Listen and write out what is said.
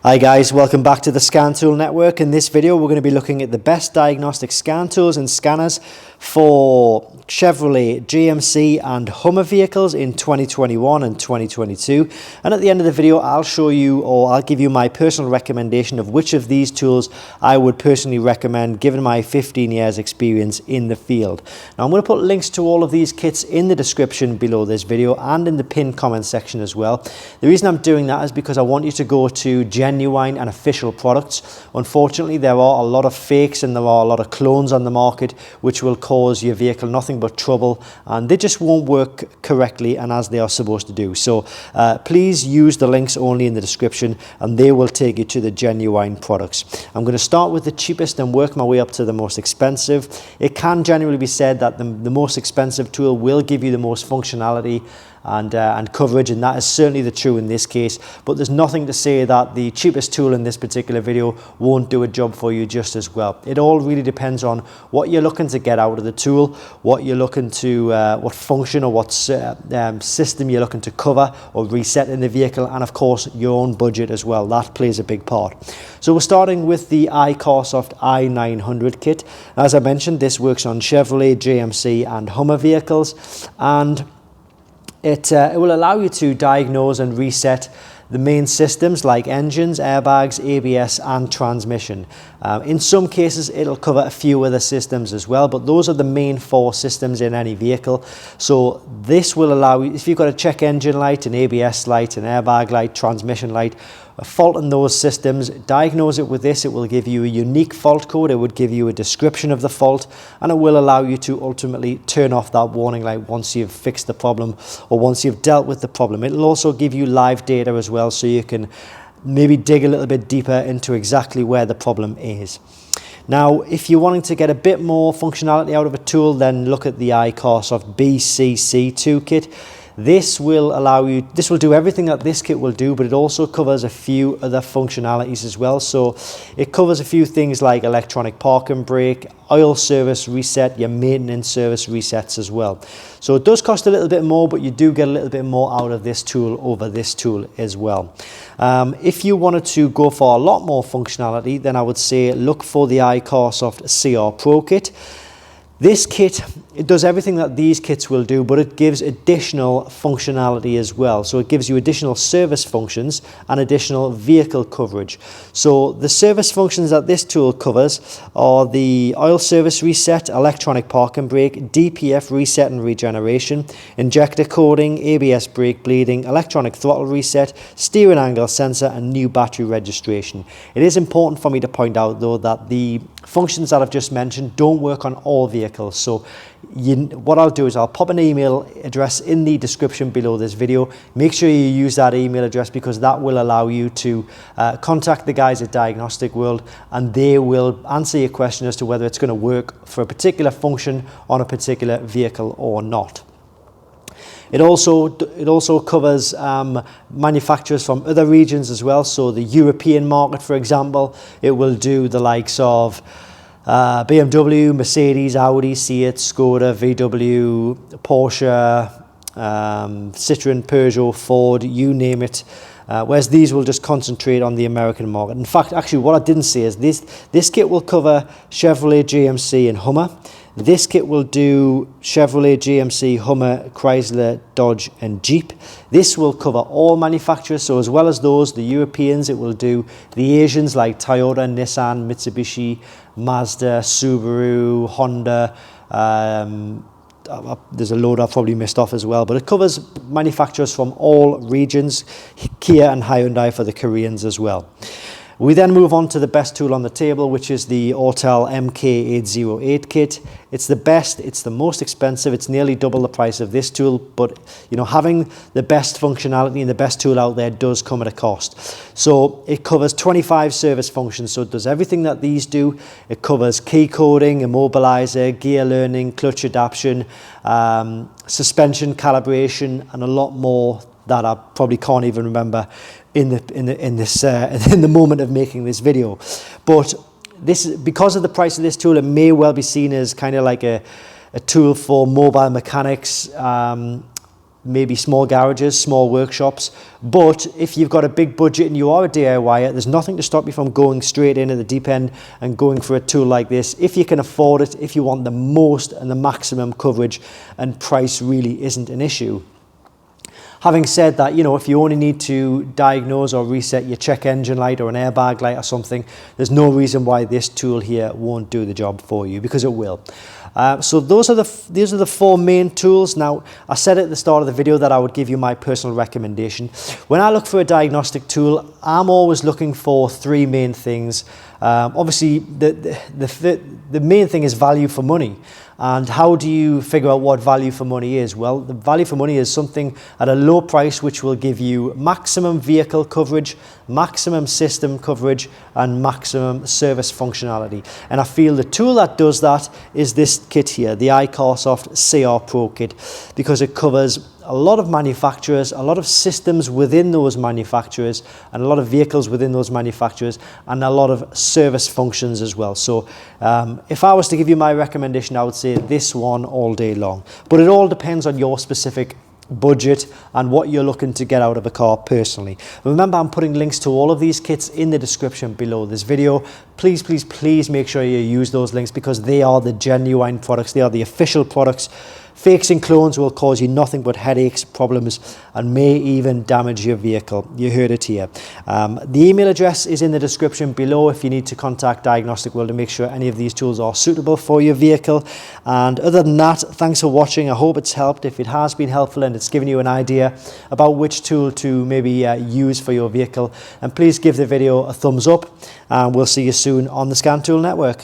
Hi guys, welcome back to the Scan Tool Network. In this video we're going to be looking at the best diagnostic scan tools and scanners for Chevrolet, GMC and Hummer vehicles in 2021 and 2022. And at the end of the video I'll show you, or I'll give you my personal recommendation of which of these tools I would personally recommend given my 15 years experience in the field. Now I'm going to put links to all of these kits in the description below this video and in the pinned comment section as well. The reason I'm doing that is because I want you to go to genuine and official products. Unfortunately, there are a lot of fakes and there are a lot of clones on the market which will cause your vehicle nothing but trouble, and they just won't work correctly and as they are supposed to do. So please use the links only in the description and they will take you to the genuine products. I'm going to start with the cheapest and work my way up to the most expensive. It can generally be said that the most expensive tool will give you the most functionality and coverage, and that is certainly the true in this case, but there's nothing to say that the cheapest tool in this particular video won't do a job for you just as well. It all really depends on what you're looking to get out of the tool, what you're looking to what function or what system you're looking to cover or reset in the vehicle, and of course your own budget as well. That plays a big part. So we're starting with the Icorsoft I900 kit. As I mentioned, this works on Chevrolet, GMC and Hummer vehicles, and it will allow you to diagnose and reset the main systems like engines, airbags, ABS and transmission. In some cases it'll cover a few other systems as well, but those are the main four systems in any vehicle. So this will allow you, if you've got a check engine light, an ABS light, an airbag light, transmission light, a fault in those systems, diagnose it with this. It will give you a unique fault code, it would give you a description of the fault, and it will allow you to ultimately turn off that warning light once you've fixed the problem or once you've dealt with the problem. It'll also give you live data as well, so you can maybe dig a little bit deeper into exactly where the problem is. Now, if you're wanting to get a bit more functionality out of a tool, then look at the Icorsoft BCC2 kit. This will allow you, this will do everything that this kit will do, but it also covers a few other functionalities as well. So it covers a few things like electronic park and brake, oil service reset, your maintenance service resets as well. So it does cost a little bit more, but you do get a little bit more out of this tool over this tool as well. If you wanted to go for a lot more functionality, then I would say look for the Icorsoft CR Pro kit. This kit, it does everything that these kits will do, but it gives additional functionality as well. So it gives you additional service functions and additional vehicle coverage. So the service functions that this tool covers are the oil service reset, electronic park and brake, DPF reset and regeneration, injector coding, ABS brake bleeding, electronic throttle reset, steering angle sensor and new battery registration. It is important for me to point out though that the functions that I've just mentioned don't work on all vehicles. So what I'll do is I'll pop an email address in the description below this video. Make sure you use that email address because that will allow you to contact the guys at Diagnostic World, and they will answer your question as to whether it's going to work for a particular function on a particular vehicle or not. It also covers manufacturers from other regions as well. So the European market, for example, it will do the likes of BMW, Mercedes, Audi, Seat, Skoda, VW, Porsche, Citroen, Peugeot, Ford, you name it. Whereas these will just concentrate on the American market. In fact, actually what I didn't say is this kit will cover Chevrolet, GMC and Hummer. This kit will do Chevrolet, GMC, Hummer, Chrysler, Dodge and Jeep. This will cover all manufacturers, so as well as those, the Europeans, it will do the Asians like Toyota, Nissan, Mitsubishi, Mazda, Subaru, Honda. There's a load I've probably missed off as well, but it covers manufacturers from all regions, Kia and Hyundai for the Koreans as well. We then move on to the best tool on the table, which is the Autel Mk808 Kit. It's the best, it's the most expensive, it's nearly double the price of this tool, but you know, having the best functionality and the best tool out there does come at a cost. So it covers 25 service functions, so it does everything that these do. It covers key coding, immobilizer, gear learning, clutch adaptation, suspension calibration, and a lot more that I probably can't even remember in the moment of making this video. But this, because of the price of this tool, it may well be seen as kind of like a tool for mobile mechanics, maybe small garages, small workshops. But if you've got a big budget and you are a DIYer, there's nothing to stop you from going straight in at the deep end and going for a tool like this if you can afford it, if you want the most and the maximum coverage, and price really isn't an issue. Having said that, you know, if you only need to diagnose or reset your check engine light or an airbag light or something, there's no reason why this tool here won't do the job for you, because it will. So these are the four main tools. Now, I said at the start of the video that I would give you my personal recommendation. When I look for a diagnostic tool, I'm always looking for three main things. Obviously, the main thing is value for money. And how do you figure out what value for money is? Well, the value for money is something at a low price which will give you maximum vehicle coverage, maximum system coverage, and maximum service functionality. And I feel the tool that does that is this kit here, the Icorsoft CR Pro kit, because it covers a lot of manufacturers, a lot of systems within those manufacturers, and a lot of vehicles within those manufacturers, and a lot of service functions as well. So if I was to give you my recommendation, I would say this one all day long. But it all depends on your specific budget and what you're looking to get out of a car personally. Remember, I'm putting links to all of these kits in the description below this video. Please, please, please make sure you use those links, because they are the genuine products. They are the official products. Fakes and clones will cause you nothing but headaches, problems, and may even damage your vehicle. You heard it here. The email address is in the description below if you need to contact Diagnostic World to make sure any of these tools are suitable for your vehicle. And other than that, thanks for watching. I hope it's helped. If it has been helpful and it's given you an idea about which tool to maybe use for your vehicle, and please give the video a thumbs up, and we'll see you soon on the Scan Tool Network.